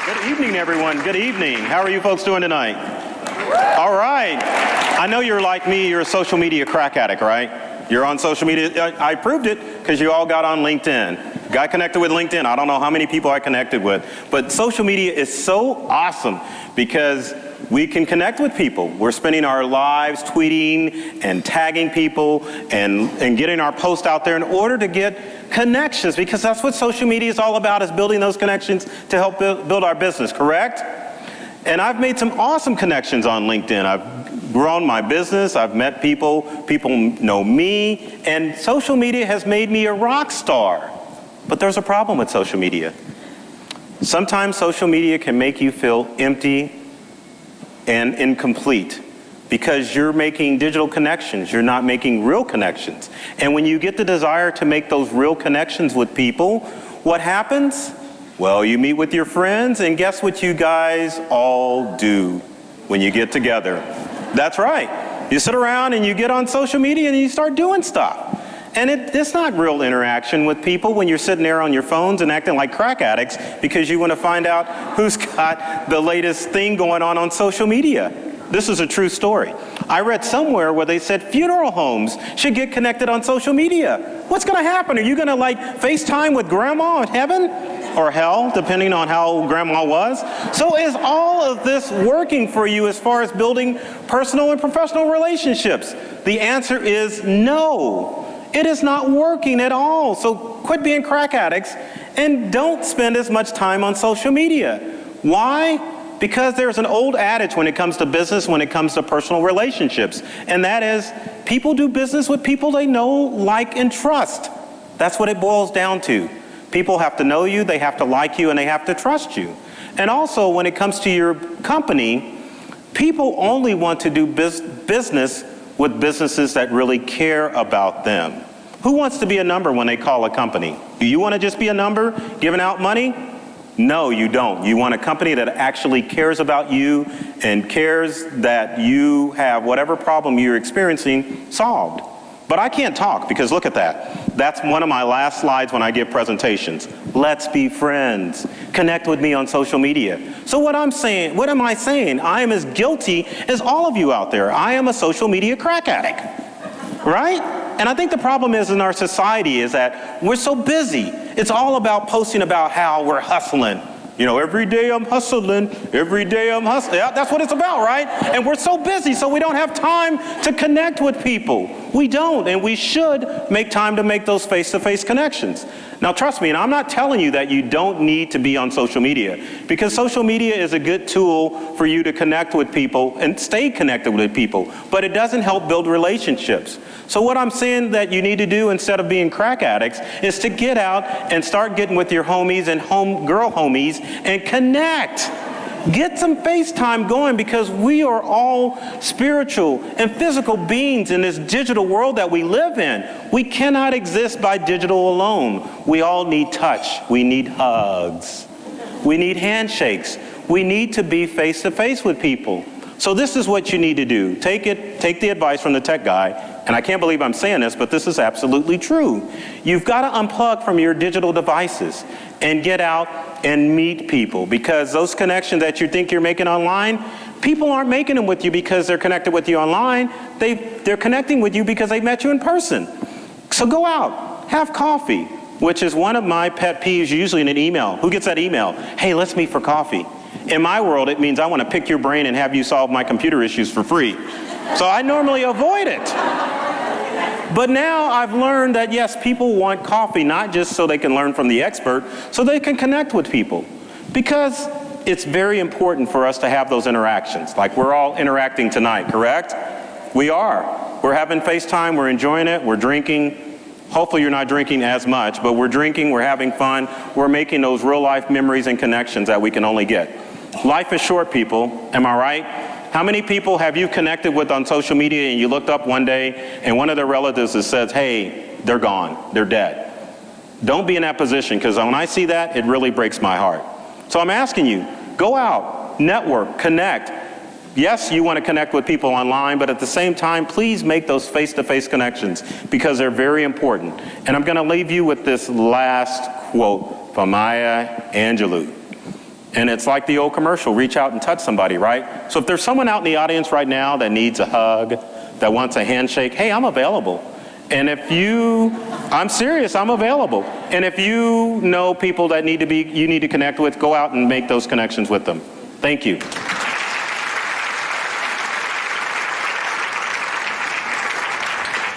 Good evening, everyone. Good evening. How are you folks doing tonight? All right. I know you're like me. You're a social media crack addict, right? You're on social media. I proved it because you all got on LinkedIn. Got connected with LinkedIn. I don't know how many people I connected with. But social media is so awesome because we can connect with people. We're spending our lives tweeting and tagging people and getting our post out there in order to get connections, because that's what social media is all about, is building those connections to help build our business, correct? And I've made some awesome connections on LinkedIn. I've grown my business. I've met people. People know me. And social media has made me a rock star. But there's a problem with social media. Sometimes social media can make you feel empty and incomplete because you're making digital connections. You're not making real connections. And when you get the desire to make those real connections with people, what happens? Well, you meet with your friends, and guess what you guys all do when you get together? That's right. You sit around and you get on social media and you start doing stuff. And it's not real interaction with people when you're sitting there on your phones and acting like crack addicts because you want to find out who's got the latest thing going on social media. This is a true story. I read somewhere where they said funeral homes should get connected on social media. What's going to happen? Are you going to like FaceTime with grandma in heaven or hell, depending on how grandma was? So is all of this working for you as far as building personal and professional relationships? The answer is no. It is not working at all. So quit being crack addicts and don't spend as much time on social media. Why? Because there's an old adage when it comes to business, when it comes to personal relationships, and that is people do business with people they know, like, and trust. That's what it boils down to. People have to know you, they have to like you, and they have to trust you. And also, when it comes to your company, people only want to do business with businesses that really care about them. Who wants to be a number when they call a company? Do you want to just be a number giving out money? No, you don't. You want a company that actually cares about you and cares that you have whatever problem you're experiencing solved. But I can't talk because look at that. That's one of my last slides when I give presentations. Let's be friends. Connect with me on social media. So what am I saying? I am as guilty as all of you out there. I am a social media crack addict, right? And I think the problem is in our society is that we're so busy. It's all about posting about how we're hustling. You know, every day I'm hustling, every day I'm hustling. Yeah, that's what it's about, right? And we're so busy, so we don't have time to connect with people. We don't, and we should make time to make those face-to-face connections. Now, trust me, and I'm not telling you that you don't need to be on social media, because social media is a good tool for you to connect with people and stay connected with people, but it doesn't help build relationships. So what I'm saying that you need to do instead of being crack addicts is to get out and start getting with your homies and girl homies and connect. Get some FaceTime going, because we are all spiritual and physical beings in this digital world that we live in. We cannot exist by digital alone. We all need touch. We need hugs. We need handshakes. We need to be face to face with people. So this is what you need to do. Take the advice from the tech guy, and I can't believe I'm saying this, but this is absolutely true. You've got to unplug from your digital devices and get out and meet people, because those connections that you think you're making online, people aren't making them with you because they're connected with you online. They're connecting with you because they met you in person. So go out, have coffee, which is one of my pet peeves, usually in an email. Who gets that email? Hey, let's meet for coffee. In my world, it means I want to pick your brain and have you solve my computer issues for free. So I normally avoid it. But now I've learned that, yes, people want coffee, not just so they can learn from the expert, so they can connect with people. Because it's very important for us to have those interactions. Like we're all interacting tonight, correct? We are. We're having FaceTime, we're enjoying it, we're drinking. Hopefully you're not drinking as much, but we're drinking, we're having fun, we're making those real life memories and connections that we can only get. Life is short, people, am I right? How many people have you connected with on social media and you looked up one day and one of their relatives that says, hey, they're gone, they're dead? Don't be in that position, because when I see that, it really breaks my heart. So I'm asking you, go out, network, connect. Yes, you want to connect with people online, but at the same time, please make those face-to-face connections, because they're very important. And I'm going to leave you with this last quote from Maya Angelou. And it's like the old commercial, reach out and touch somebody, right? So if there's someone out in the audience right now that needs a hug, that wants a handshake, hey, I'm available. And if I'm serious, I'm available. And if you know people that you need to connect with, go out and make those connections with them. Thank you.